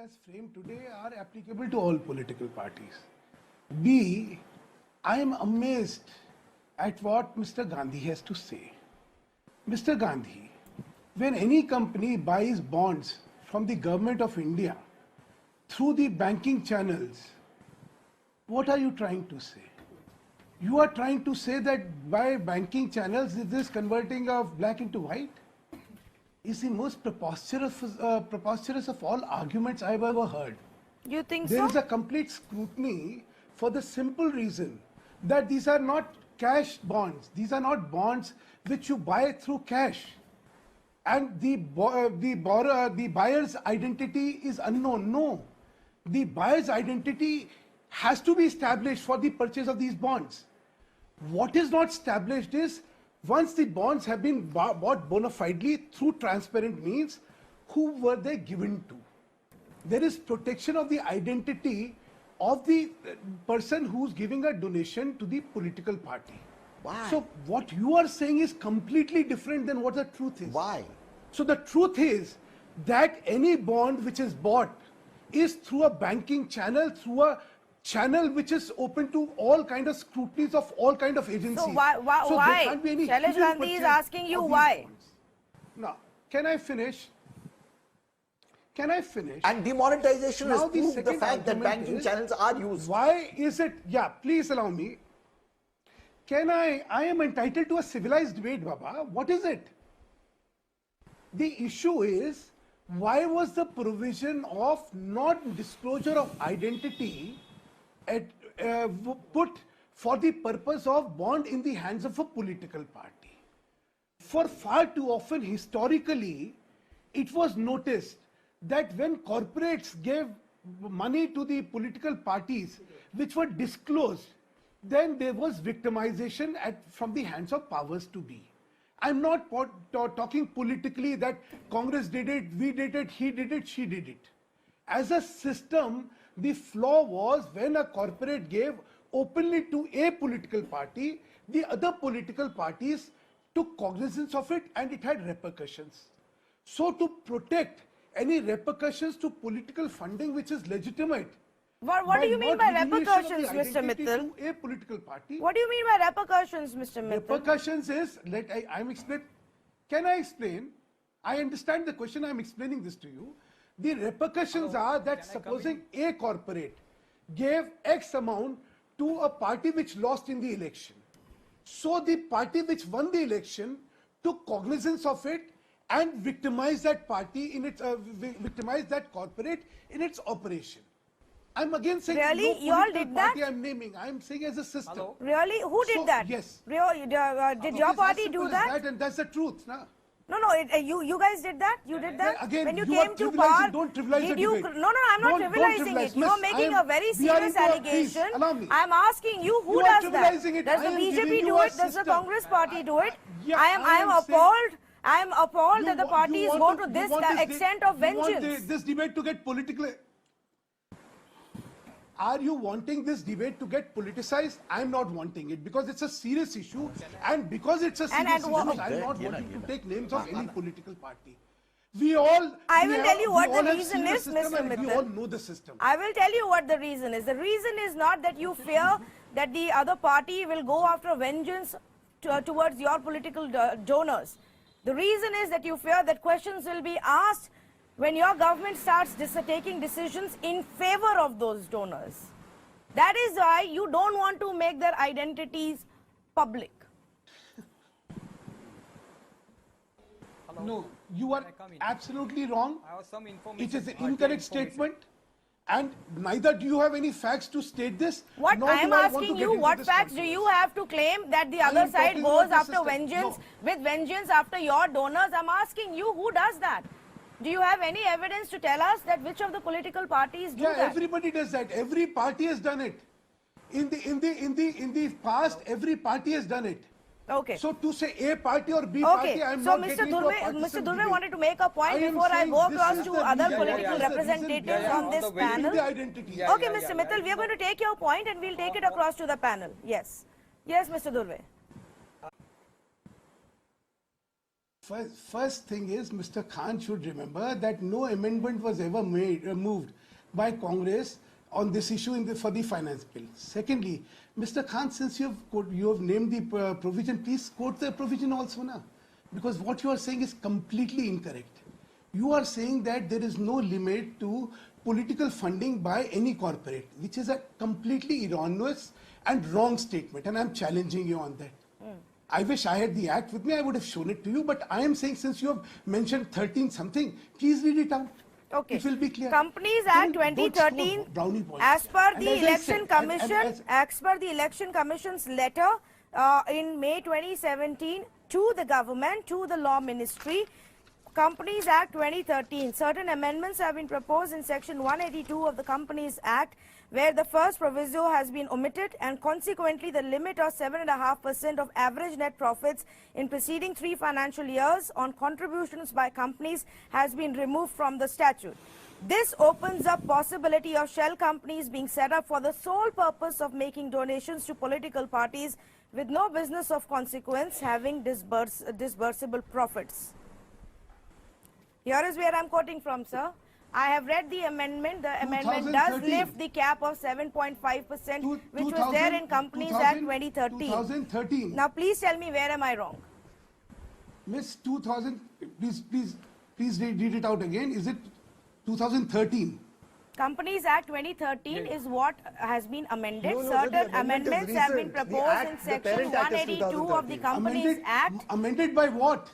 as framed today are applicable to all political parties. B, I am amazed at what Mr. Gandhi has to say. Mr. Gandhi, when any company buys bonds from the government of India through the banking channels, what are you trying to say? You are trying to say that by banking channels, is this converting of black into white? Is the most preposterous of all arguments I've ever heard. You think There so? is a complete scrutiny for the simple reason that these are not cash bonds. These are not bonds which you buy through cash. And the buyer's identity is unknown. No. The buyer's identity has to be established for the purchase of these bonds. What is not established is once the bonds have been bought bona fidely through transparent means, who were they given to? There is protection of the identity of the person who's giving a donation to the political party. Why? So what you are saying is completely different than what the truth is. Why? So the truth is that any bond which is bought is through a banking channel, through a channel which is open to all kind of scrutinies of all kind of agencies. So why? there can't be any Shailesh hidden Gandhi is purchase asking you of these why. bonds. Now, can I finish? Can I finish? And demonetization has Now the proved the second fact that argument banking is, channels are used. Why is it? Yeah, please allow me. Can I am entitled to a civilized debate, Baba. What is it? The issue is, why was the provision of non-disclosure of identity put for the purpose of bond in the hands of a political party? For far too often, historically, it was noticed that when corporates gave money to the political parties which were disclosed, then there was victimization from the hands of powers to be. I'm not talking politically that Congress did it, we did it, he did it, she did it. As a system, the flaw was when a corporate gave openly to a political party, the other political parties took cognizance of it and it had repercussions. So to protect any repercussions to political funding which is legitimate. What do you mean by repercussions, Mr. Mittal? A political party. What do you mean by repercussions, Mr. Mittal? Repercussions is, I'm explain. Can I explain? I understand the question, I'm explaining this to you. The repercussions are that supposing a corporate gave X amount to a party which lost in the election. So the party which won the election took cognizance of it and victimized that party in its, victimized that corporate in its operation. I'm again saying really? No You all political did that? party I'm naming. I'm saying as a system. Hello? Really? Who did So, that? yes. Did your party do that? And that's the truth. Nah. No, you guys did that? You did that? Again, when you you are came to trivializing. power, Don't trivialize did the you? debate. No, I'm not Don't trivializing trivialize. it. You are Miss, making I a am- very we are serious into a- allegation. please, allow me. I'm asking you, who You are does that? trivializing it. Does I the am BJP giving do you a it? Does the system. Congress party do it? Yeah, I am saying- appalled. I am appalled that the You parties want go to you this want extent of you want vengeance. this debate to get political. Are you wanting this debate to get politicized? I'm not wanting it because it's a serious issue, and because it's a serious issue, I'm not wanting to take names of any political party. We all. I will tell you what we all the have reason seen the is, system Mr. and we Mittal. all know the system. I will tell you what the reason is. The reason is not that you fear that the other party will go after vengeance towards your political donors. The reason is that you fear that questions will be asked when your government starts taking decisions in favor of those donors. That is why you don't want to make their identities public. No, you are Can I come in? absolutely wrong. I have some information. It is an RTI incorrect information. statement, and neither do you have any facts to state this. What nor I am do I want to asking get you, into what this facts do controversy. you have to claim that the I other am side talking goes about the after system. vengeance, No. with vengeance after your donors? I'm asking you, who does that? Do you have any evidence to tell us that which of the political parties do Yeah, that? everybody does that. Every party has done it. In the past, every party has done it. Okay. So to say A party or B Okay, party, I'm so not Mr. getting into a Mr. partisan Durve debate. wanted to make a point I am before I saying go this across is to the other reason. political This is the reason representatives behind on it. this on the very- panel. The identity. Yeah, Okay, yeah, Mr. yeah, Mittal, yeah. we are going to take your point and we'll take it across to the panel. Yes. Yes, Mr. Durve. First thing is, Mr. Khan should remember that no amendment was ever moved by Congress on this issue for the finance bill. Secondly, Mr. Khan, since you have named the provision, please quote the provision also now, because what you are saying is completely incorrect. You are saying that there is no limit to political funding by any corporate, which is a completely erroneous and wrong statement, and I'm challenging you on that. I wish I had the act with me, I would have shown it to you, but I am saying, since you have mentioned 13 something, please read it out. Okay. It will be clear. Companies Act 2013, as per the Election Commission, as per the Election Commission's letter in May 2017 to the government, to the Law Ministry, Companies Act 2013, certain amendments have been proposed in Section 182 of the Companies Act, where the first proviso has been omitted, and consequently the limit of 7.5% of average net profits in preceding 3 financial years on contributions by companies has been removed from the statute. This opens up possibility of shell companies being set up for the sole purpose of making donations to political parties with no business of consequence having disbursable profits. Here is where I am quoting from, sir. I have read the amendment. The amendment does lift the cap of 7.5%, which was there in Companies Act 2013. 2013. Now, please tell me, where am I wrong? Miss, please read it out again. Is it 2013? Companies Act 2013 is what has been amended. No, Certain the amendment amendments is have been recent. The proposed act, in the Section parent act is 182 of the 2013. Companies Act. Amended by what?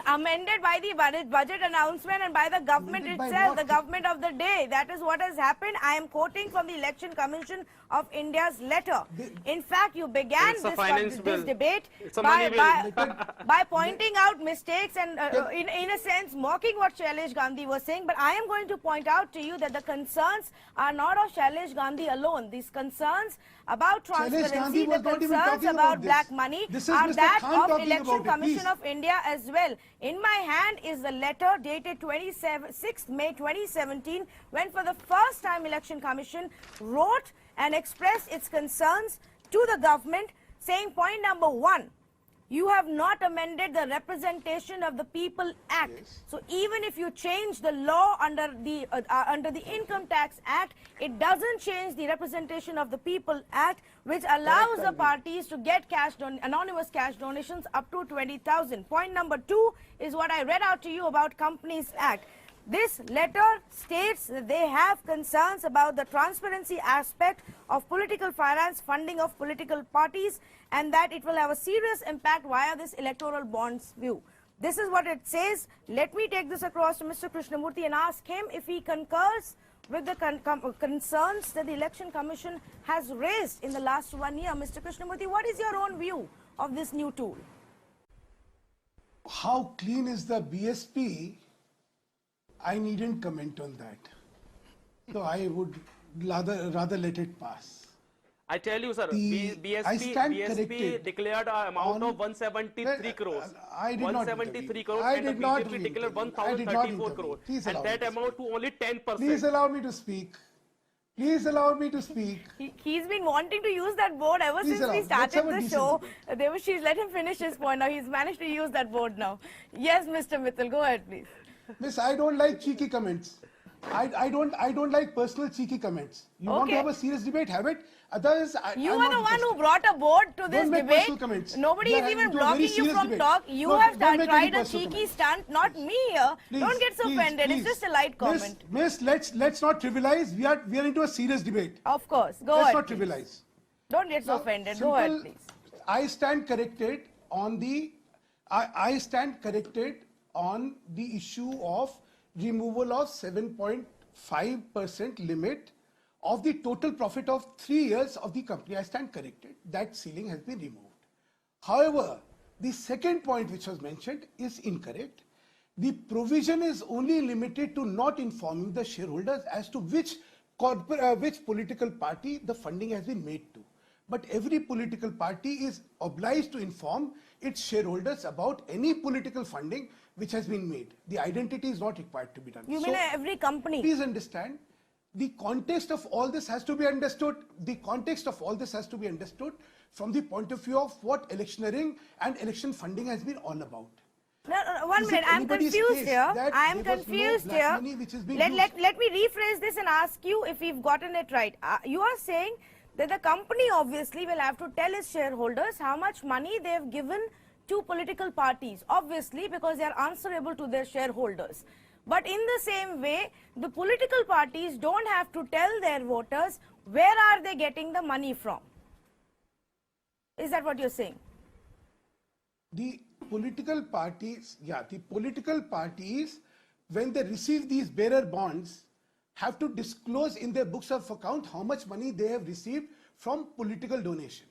Amended by the budget announcement and by the government Amended by itself, what? the government of the day. That is what has happened. I am quoting from the Election Commission of India's letter. In fact, you began this debate by pointing out mistakes and in a sense mocking what Shailesh Gandhi was saying. But I am going to point out to you that the concerns are not of Shailesh Gandhi alone. These concerns about transparency, the concerns about black money are that of Election Commission of India as well. In my hand is the letter dated 6th May 2017, when for the first time Election Commission wrote and expressed its concerns to the government, saying, point number 1, you have not amended the Representation of the People Act. Yes. So even if you change the law under the Income Tax Act, it doesn't change the Representation of the People Act, which allows the parties to get anonymous cash donations up to 20,000. Point number 2 is what I read out to you about Companies Act. This letter states that they have concerns about the transparency aspect of political finance funding of political parties, and that it will have a serious impact via this electoral bonds view. This is what it says. Let me take this across to Mr. Krishnamurthy and ask him if he concurs with the concerns that the Election Commission has raised in the last 1 year. Mr. Krishnamurthy, what is your own view of this new tool? How clean is the BSP? I needn't comment on that. So I would rather let it pass. I tell you, sir, I stand BSP corrected declared an amount of 173 crores. I did not 173 crores, I and the did not BJP declared intervene. I did not 1,034 intervene. crores. Please And allow me that to amount to only 10%. Please allow me to speak. Please allow me to speak. He's been wanting to use that board ever Please since we allow. Let's have started a the decent show. debate. She's let him finish his point now. He's managed to use that board now. Yes, Mr. Mittal, go ahead, please. Miss, I don't like cheeky comments. I don't like personal cheeky comments. You want to Okay. have a serious debate, have it. Otherwise, You I'm are not the one who interested. brought a board to this Don't make debate. personal comments. Nobody We is are even into a very blocking you serious from debate. talk. You No, have don't make any tried a personal cheeky comments. stunt, not me here. Please, Don't get so please, offended. please. It's just a light comment. Miss, let's not trivialize. We are into a serious debate. Of course. Go Let's ahead. not please. trivialize. Don't get so Now, offended. Go ahead, simple- please. I stand corrected on the I stand corrected on the issue of removal of 7.5% limit of the total profit of 3 years of the company. I stand corrected. That ceiling has been removed. However, the second point which was mentioned is incorrect. The provision is only limited to not informing the shareholders as to which political party the funding has been made to. But every political party is obliged to inform its shareholders about any political funding which has been made. The identity is not required to be done. You mean every company? Please understand, the context of all this has to be understood. The context of all this has to be understood from the point of view of what electioneering and election funding has been all about. No, one Is minute. it I'm anybody's confused case here. that I am there was no confused black here. money which is being Let used? me rephrase this and ask you if we've gotten it right. You are saying that the company obviously will have to tell its shareholders how much money they have given to political parties, obviously because they are answerable to their shareholders. But in the same way, the political parties don't have to tell their voters where are they getting the money from. Is that what you're saying? The political parties, when they receive these bearer bonds, have to disclose in their books of account how much money they have received from political donation.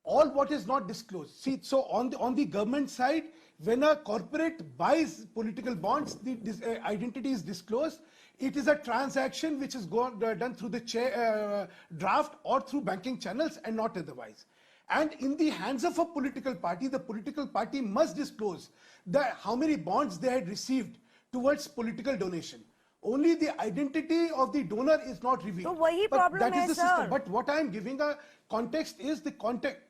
All what is not disclosed. See, so on the government side, when a corporate buys political bonds, the identity is disclosed. It is a transaction which is done through the draft or through banking channels and not otherwise. And in the hands of a political party, the political party must disclose how many bonds they had received towards political donation. Only the identity of the donor is not revealed. So wahi But problem that hai, is the sir. system. But what I am giving a context is the context.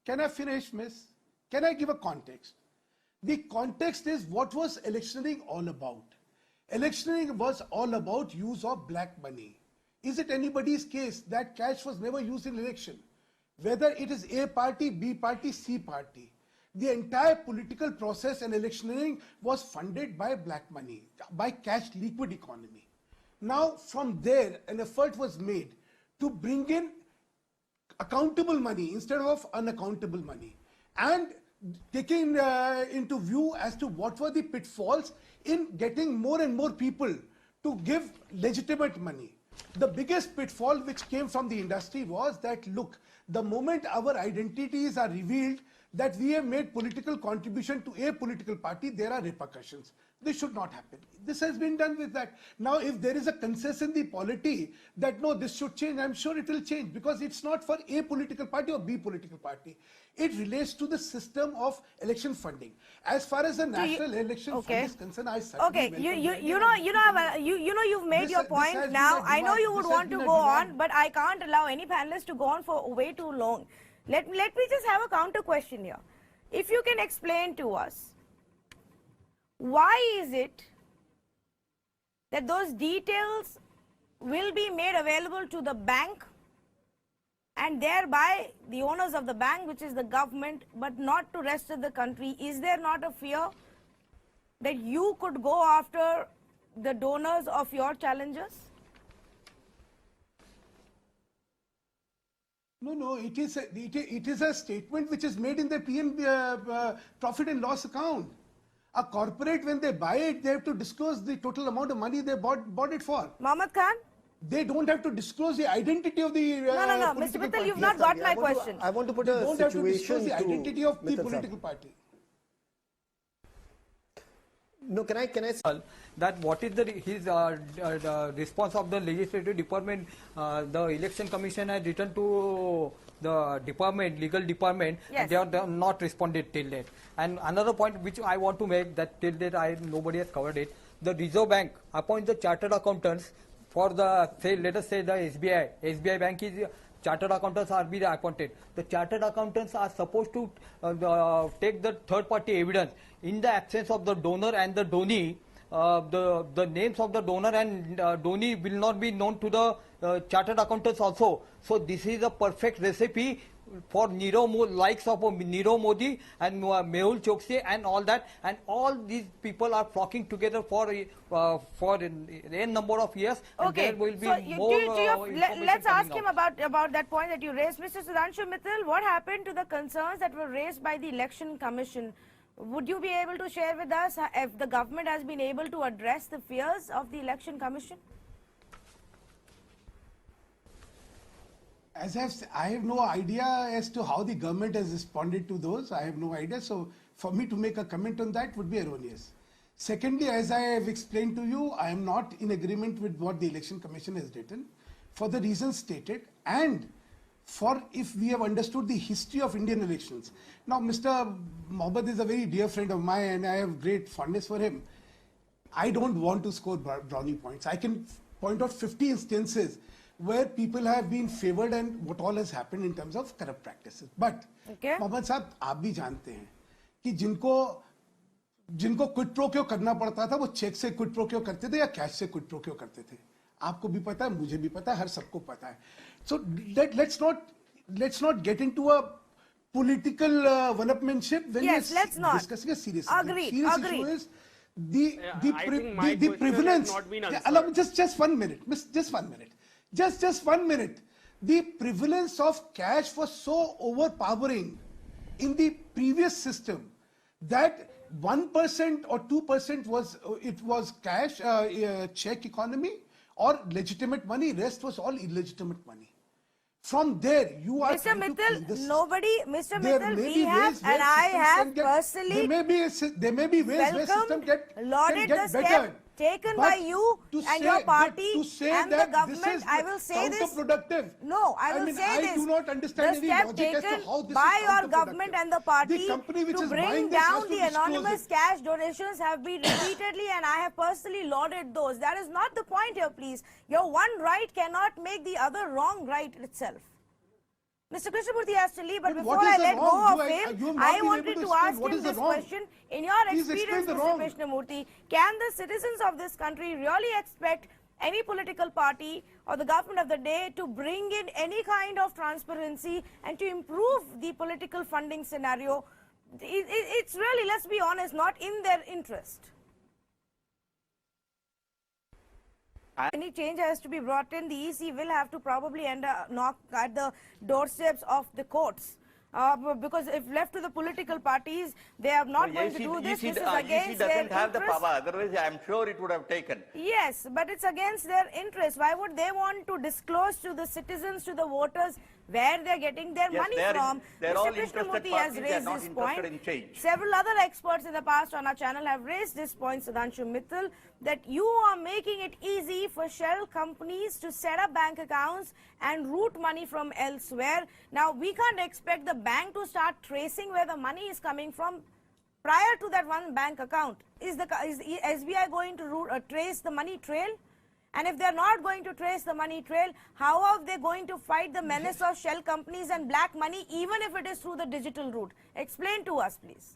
Can I finish, miss? Can I give a context? The context is what was electioneering all about. Electioneering was all about use of black money. Is it anybody's case that cash was never used in election? Whether it is A party, B party, C party. The entire political process and electioneering was funded by black money, by cash liquid economy. Now from there, an effort was made to bring in accountable money instead of unaccountable money, and taking into view as to what were the pitfalls in getting more and more people to give legitimate money. The biggest pitfall which came from the industry was that, look, the moment our identities are revealed that we have made political contribution to a political party, there are repercussions. This should not happen. This has been done with that. Now, if there is a consensus in the polity that no, this should change, I'm sure it will change, because it's not for A political party or B political party. It relates to the system of election funding. As far as the national election fund is concerned, I certainly welcome you've made your point now. I know you would want to go on, but I can't allow any panelists to go on for way too long. Let me just have a counter question here. If you can explain to us, why is it that those details will be made available to the bank and thereby the owners of the bank, which is the government, but not to rest of the country? Is there not a fear that you could go after the donors of your challengers? No, it is a statement which is made in the profit and loss account. A corporate, when they buy it, they have to disclose the total amount of money they bought it for. Mohammad Khan? They don't have to disclose the identity of the No, Mr. Mittal, you've not got my question. I want to put They a don't have to situation disclose the identity of the Mittal political sir. party. No, can I that what is the response of the legislative department? The election commission has written to the department, legal department, Yes. and they have not responded till date. And another point which I want to make, that till date nobody has covered it. The Reserve Bank appoints the chartered accountants for the, say, let us say the SBI. SBI Bank is chartered accountants are being appointed. The chartered accountants are supposed to take the third party evidence. In the absence of the donor and the donee, the names of the donor and donee will not be known to the chartered accountants also. So this is a perfect recipe for likes of Nirav Modi and Mehul Choksi and all that, and all these people are flocking together for a number of years. And Okay, there will be so more let's ask coming him out. about that point that you raised. Mr. Sudhanshu Mittal, what happened to the concerns that were raised by the Election Commission? Would you be able to share with us if the government has been able to address the fears of the Election Commission? I have no idea as to how the government has responded to those. I have no idea. So for me to make a comment on that would be erroneous. Secondly, as I have explained to you, I am not in agreement with what the Election Commission has written for the reasons stated, and for if we have understood the history of Indian elections. Now, Mr. Mohammed is a very dear friend of mine and I have great fondness for him. I don't want to score brownie points. I can point out 50 instances where people have been favored and what all has happened in terms of corrupt practices. But Okay. Mohammed साहब आप भी जानते हैं कि जिनको जिनको quit pro क्यो करना पड़ता था वो चेक से क्विट प्रो क्यो करते थे या कैश से क्विट प्रो क्यो करते थे. आपको भी पता है, मुझे भी पता है, हर सबको पता है. So let's not get into a political one-upmanship when Yes, we're let's not. discussing a serious Agreed, issue. Serious agreed. issue is the I think my the question prevalence. has not been Yeah, answered. allow me just 1 minute, miss, just 1 minute, just 1 minute. The prevalence of cash was so overpowering in the previous system that 1% or 2% was cash, check economy or legitimate money. Rest was all illegitimate money. From there, you are Mr. trying to clean Mittal, this. nobody, Mr. There Mittal, may we be have, ways where and I systems have can get- personally there may be ways where system welcomed, can lauded get the step bettered. taken But by you to and say your that- party to say and the that government. this is I will say this. counterproductive. No, I will mean, say I this. do not understand the any step logic as taken to how this by is your government counterproductive. and the party The company which to is bring buying this has down to the disclose anonymous it. cash donations have been repeatedly, and I have personally lauded those. That is not the point here, please. Your one right cannot make the other wrong right itself. Mr. Krishnamurthy has to leave, but But before what is I the let wrong? go of You him, have not I been wanted able to to explain ask what him is the this wrong. question. In your Please explain experience, the Mr. wrong. Krishnamurthy, can the citizens of this country really expect any political party or the government of the day to bring in any kind of transparency and to improve the political funding scenario? It's really, let's be honest, not in their interest. Any change has to be brought in. The EC will have to probably knock at the doorsteps of the courts. Because if left to the political parties, they are not going to do this. This is against their doesn't have the interest. power. Otherwise, I am sure it would have taken. Yes, but it's against their interest. Why would they want to disclose to the citizens, to the voters, where they're getting their Yes, money they are from? they're Mr. all interested Krishnamurthy has parties. They are raised not this interested point. in change. Several other experts in the past on our channel have raised this point, Sudhanshu Mittal, that you are making it easy for shell companies to set up bank accounts and route money from elsewhere. Now, we can't expect the bank to start tracing where the money is coming from prior to that one bank account. Is SBI going to trace the money trail? And if they're not going to trace the money trail, how are they going to fight the menace of shell companies and black money, even if it is through the digital route? Explain to us, please.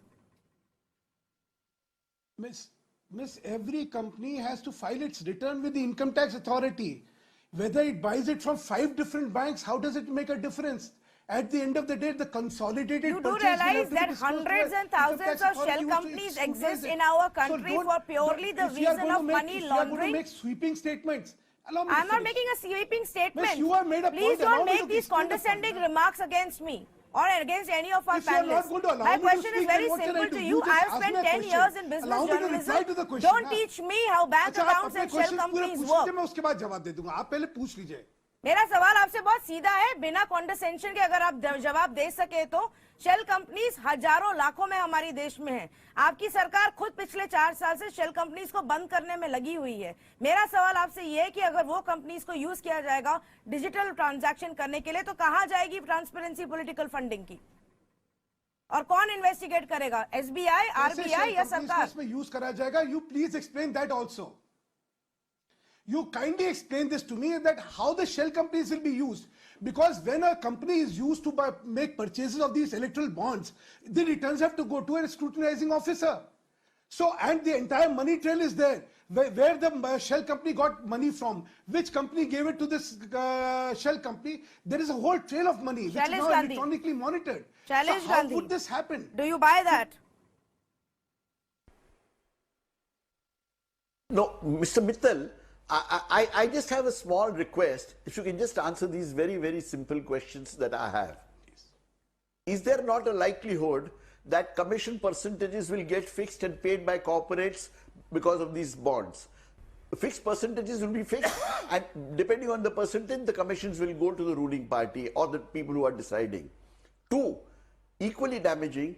Miss, every company has to file its return with the income tax authority. Whether it buys it from 5 different banks, how does it make a difference? At the end of the day, the consolidated You do purchase will have realize to be that disclosed to hundreds the and income thousands tax of authority shell who has to companies scrutinize exist it. in our So country don't- for purely the if you are reason going to of make- money if you are going to laundering. make sweeping statements, allow me to I'm not finish. making a sweeping statement. Miss, you have made a Please point. Allow don't me make to these explain the point. condescending remarks against me or against any of our If you are not panelists. going to allow My me to question is speak, very then what can I simple do? to You you. just I've ask spent me a 10 question. years in business Allow me to journalism. reply to the question, Don't na. teach me how bank अच्छा, आप accounts अपने and shell questions पूरे companies पूछ work. लीजिए, मैं उसके बाद जवाब दे दूंगा. आप पहले पूछ लीजिए. मेरा सवाल आपसे बहुत सीधा है, बिना कॉन्डेसेंशन के अगर आप जवाब दे सके तो शेल कंपनीज हजारों लाखों में हमारी देश में है. आपकी सरकार खुद पिछले 4 साल से शेल कंपनीज को बंद करने में लगी हुई है. मेरा सवाल आपसे ये है कि अगर वो कंपनीज को यूज किया जाएगा डिजिटल ट्रांजैक्शन करने के लिए तो कहां जाएगी ट्रांसपेरेंसी पॉलिटिकल फंडिंग की और कौन इन्वेस्टिगेट करेगा? एसबीआई, आरबीआई या सरकार? इसमें यूज करा जाएगा. You please explain that also. You kindly explain this to me, that how the shell companies will be used. Because when a company is used to make purchases of these electoral bonds, the returns have to go to a scrutinizing officer. So, and the entire money trail is there. Where the shell company got money from, which company gave it to this shell company, there is a whole trail of money which is Shailesh now Gandhi. electronically monitored. Shailesh So how Gandhi. would this happen? Do you buy that? No, Mr. Mittal, I just have a small request. If you can just answer these very, very simple questions that I have. Is there not a likelihood that commission percentages will get fixed and paid by corporates because of these bonds? Fixed percentages will be fixed, and depending on the percentage, the commissions will go to the ruling party or the people who are deciding. 2, equally damaging,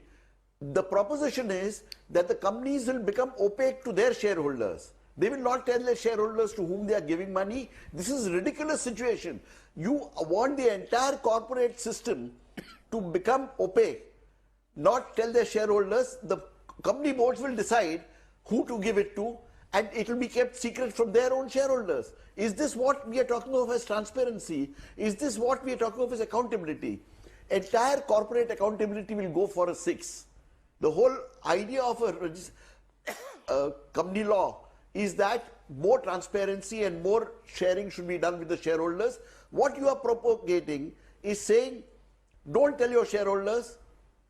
the proposition is that the companies will become opaque to their shareholders. They will not tell their shareholders to whom they are giving money. This is a ridiculous situation. You want the entire corporate system to become opaque, not tell their shareholders. The company boards will decide who to give it to, and it will be kept secret from their own shareholders. Is this what we are talking of as transparency? Is this what we are talking of as accountability? Entire corporate accountability will go for a 6. The whole idea of company law is that more transparency and more sharing should be done with the shareholders. What you are propagating is saying, don't tell your shareholders,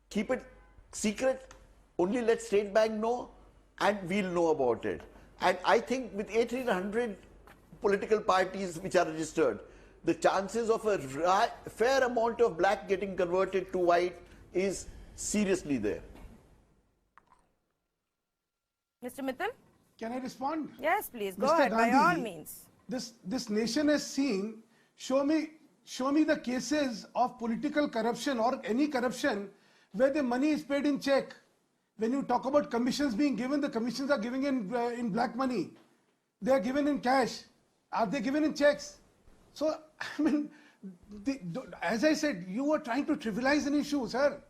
keep it secret, only let State Bank know, and we'll know about it. And I think with 1,800 political parties which are registered, the chances of a fair amount of black getting converted to white is seriously there. Mr. Mittal? Can I respond? Yes, please. Go Mr. ahead, by all Gandhi, means. This nation has seen, show me the cases of political corruption or any corruption where the money is paid in check. When you talk about commissions being given, the commissions are given in black money. They are given in cash. Are they given in checks? So, I mean, as I said, you are trying to trivialize an issue, sir.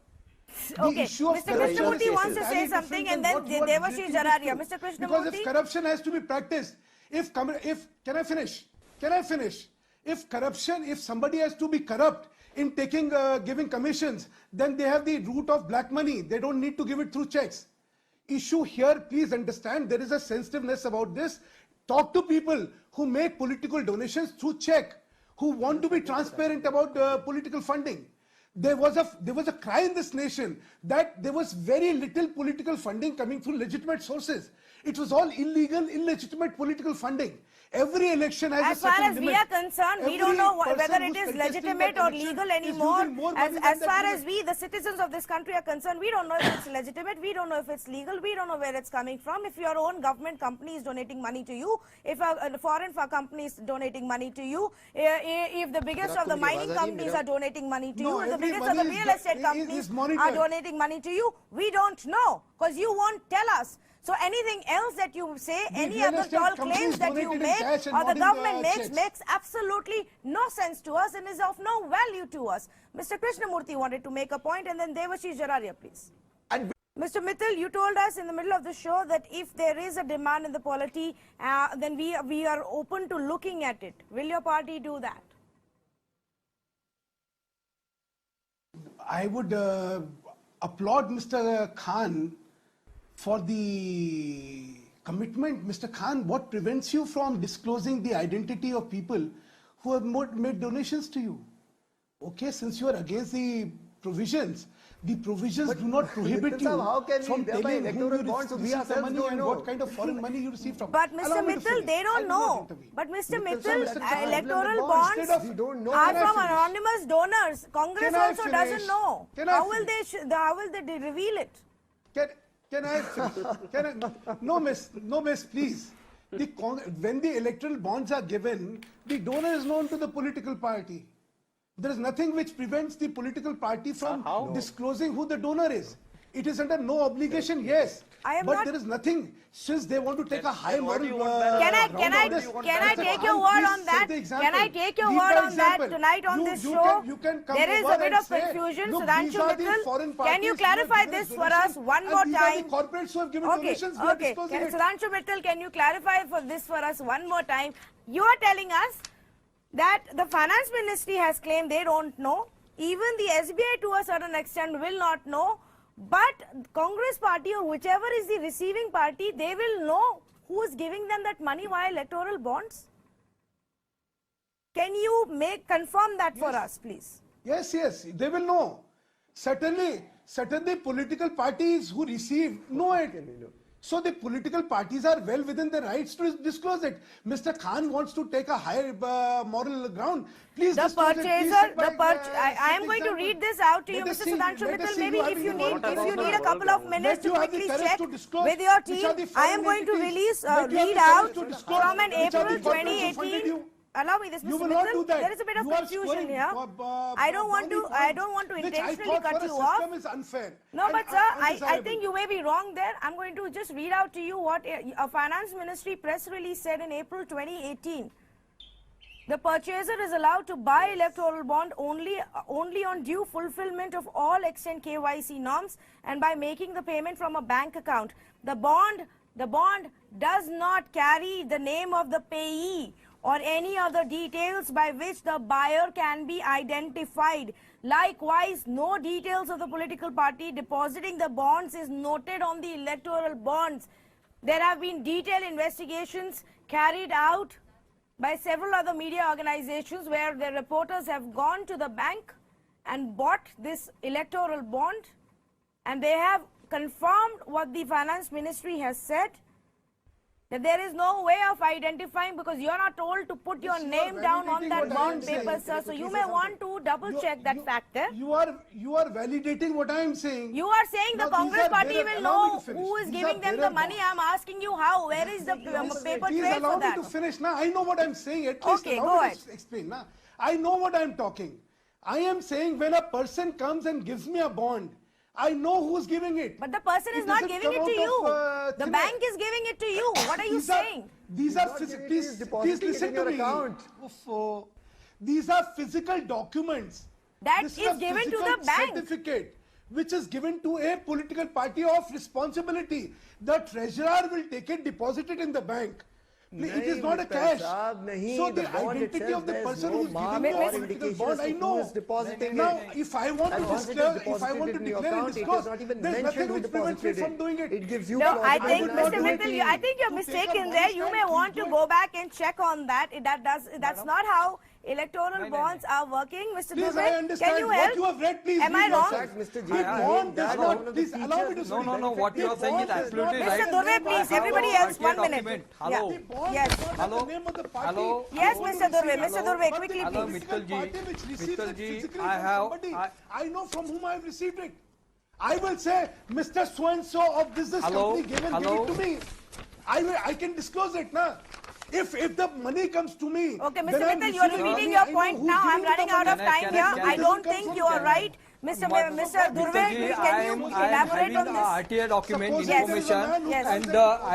Okay, issue of Mr. corruption Krishnamurthy is wants to say entirely something and different then than what you are Devashish relating Jararia. this to. Mr. Because if Krishnamurthy? corruption has to be practiced, can I finish? Can I finish? If somebody has to be corrupt in giving commissions, then they have the route of black money. They don't need to give it through checks. Issue here, please understand, there is a sensitiveness about this. Talk to people who make political donations through check, who want to be transparent about political funding. There was a cry in this nation that there was very little political funding coming through legitimate sources. It was all illegal, illegitimate political funding. Every election has As a far certain as limit. we are concerned, we don't Every know person whether it who's is contesting legitimate that or election legal is anymore. losing more money As than far that as we, the citizens of this country, are concerned, we don't know if it's legitimate, we don't know if it's legal, we don't know where it's coming from. If your own government company is donating money to you, if a foreign company is donating money to you, if the biggest of the mining companies are donating money to No, you, if the every biggest of the money real is estate companies are monitored. donating money to you, we don't know because you won't tell us. So anything else that you say, any real other estate tall companies claims that you donated in make cash and or the not in, government checks. makes absolutely no sense to us and is of no value to us. Mr. Krishnamurthy wanted to make a point and then Devashish Jararia, please. And Mr. Mittal, you told us in the middle of the show that if there is a demand in the polity, then we are open to looking at it. Will your party do that? I would applaud Mr. Khan for the commitment. Mr. Khan, what prevents you from disclosing the identity of people who have made donations to you? Okay, since you are against the provisions do not prohibit Mittal you sahab, how can we from thereby telling who electoral you bonds? We receive the ourselves money don't and know. what kind of foreign money you receive from. But Allow Mr. me to Mittal, finish. they I don't will not know. intervene. But Mr. Mittal Mittal, sahab, Mr. Khan, electoral bonds, bonds we don't know. are Can I from finish? anonymous donors. Congress Can I also doesn't finish? know. Can I How will finish? how will they reveal it? Can I finish? No, miss, please. When the electoral bonds are given, the donor is known to the political party. There is nothing which prevents the political party from disclosing who the donor is. It is under no obligation, yes. But there is nothing, since they want to take a high moral Can I take your word on that? Can I take your word on that tonight on this show? There is a bit of confusion. Sudhanshu Mittal, can you clarify this for us one more time? Okay. Sudhanshu Mittal, can you clarify this for us one more time? You are telling us that the finance ministry has claimed they don't know. Even the SBI to a certain extent will not know. But Congress party or whichever is the receiving party, they will know who is giving them that money via electoral bonds. Can you confirm that for us, please? Yes, they will know. Certainly political parties who receive know it. So the political parties are well within their rights to disclose it. Mr. Khan wants to take a higher moral ground. Please the disclose purchaser, it. I am going to read this out to you, Mr. Sudhanshu Mittal. Maybe if you need a couple of minutes to quickly check with your team, I am going to read out from an April 2018. Allow me this, Mr. Mittal. There is a bit of confusion here. I don't want to intentionally cut you off. Is unfair. No, but sir, I think you may be wrong there. I'm going to just read out to you what a finance ministry press release said in April 2018. The purchaser is allowed to buy electoral bond only on due fulfillment of all extant KYC norms and by making the payment from a bank account. The bond does not carry the name of the payee or any other details by which the buyer can be identified. Likewise, no details of the political party depositing the bonds is noted on the electoral bonds. There have been detailed investigations carried out by several other media organizations where the reporters have gone to the bank and bought this electoral bond, and they have confirmed what the finance ministry has said, that there is no way of identifying, because you are not told to put your You are name down on validating that what I bond am saying. paper, sir. So you may want to double check that factor. You are validating what I am saying. You are saying the Now, these Congress are party bearer- will allow me know to finish. who is These giving are them the bearer money. bonds. I'm asking you how. Where is the paper Please trail allow for me that? to finish. Now I know what I'm saying. At least Okay, allow go me ahead. to explain. Now I know what I'm talking. I am saying when a person comes and gives me a bond, I know who's giving it. But the person It is not doesn't giving come it to out you. of, The thin bank air. is giving it to you. What are you These are- saying? These are not giving it, please, he's please depositing it listen in to your me. account. Oof. These are physical documents. That This is a given to physical the bank. certificate which is given to a political party of responsibility. The treasurer will take it, deposit it in the bank. It is Nahin, not a Mr. cash. Saab, nahin, So the the bond identity itself, of the there's person no who is mark giving me or a political indication bond, as I to know. who is depositing Now, it. if I want to And once it is declare, if I deposited want to in your declare and account, it disclose, is not even there's mentioned nothing who which prevents me deposited from doing it. It gives you No, I plausible think, would not Mr. do it. Mittal, I think you're To take a mistaken bond there. You stand, may want please to do go it. back and check on that. That's not how electoral no, bonds are working. Mr. Please, Durbe, I understand. can you what help? you have read, please Am I read wrong? yourself. Mr. The Jain, bond that does is one not, of the please allow me to features. speak. No, what you are saying is The bond absolutely does right. not Mr. Durbe, name please, of- everybody Hello, else, 1 minute. document. Yeah. Hello. The bond Yes. does not have Hello. the name of the party. Hello. Yes, Who Mr. Durbe. receives Mr. it. Durbe, But quickly, the Hello, please. political Mittal ji. party which receives Mittal it ji, physically I from have- somebody, I- I know from whom I have received it. I will say, Mr. So-and-so of this Hello. company gave Hello. it to me. I can disclose it now. If the money comes to me, Okay, Mr. then I'm Mittal, you are receiving repeating money, your I know point who's now. I'm giving running the out of money. time Can I- here. can I- I don't Can I- think you are right. Mr. Durbe, Mittal can you elaborate on the this? RTI document Suppose there is a information man who Yes.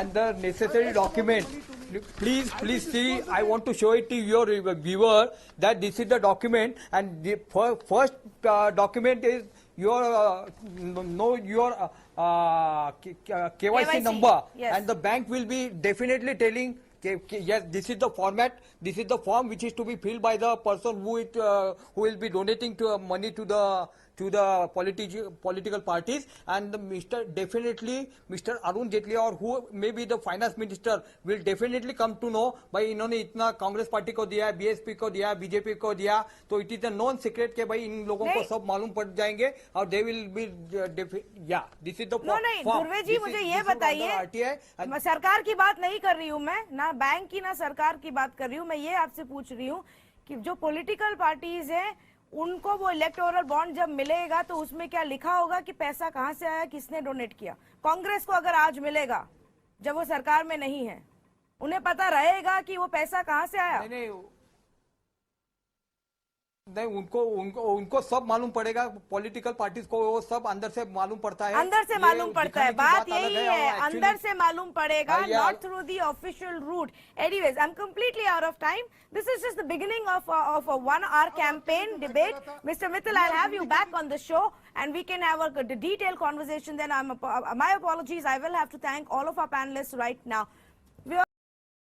and the necessary document. Please see. I want to show it to your viewer that this is the document, and the first document is your KYC number, Yes. and the bank will be definitely telling. Yes, this is the format. This is the form which is to be filled by the person who will be donating to money to the political parties, and Mr. Arun Jaitley or who may be the finance minister will definitely come to know भाई इन्होंने इतना Congress party को दिया, BSP को दिया, BJP को दिया, तो it is a non secret के भाई इन लोगों को नहीं। सब मालूम पड़ जाएंगे और they will be this is the नहीं, दुर्वे जी, मुझे ये बताइए, आरटीआई मैं सरकार की बात नहीं कर रही हूँ, मैं ना बैंक की ना सरकार की बात कर रही हूँ। मैं ये आपसे पूछ रही हूँ कि जो पॉलिटिकल पार्टीज हैं उनको वो इलेक्टोरल बॉन्ड जब मिलेगा तो उसमें क्या लिखा होगा कि पैसा कहां से आया, किसने डोनेट किया? कांग्रेस को अगर आज मिलेगा जब वो सरकार में नहीं है, उन्हें पता रहेगा कि वो पैसा कहां से आया? नहीं, उनको सब मालूम पड़ेगा। पॉलिटिकल पार्टीज को वो सब अंदर से मालूम पड़ता है, अंदर से ये मालूम पड़ता है, दिखाने की बात यही अलग है, और अंदर actually- से मालूम पड़ेगा, Yeah. not through the official route. Anyways, I'm completely out of time. This is just the beginning of a 1-hour campaign debate. Mr. Mittal, I'll have you back on the show and we can have a detailed conversation then. My apologies, I will have to thank all of our panelists right now.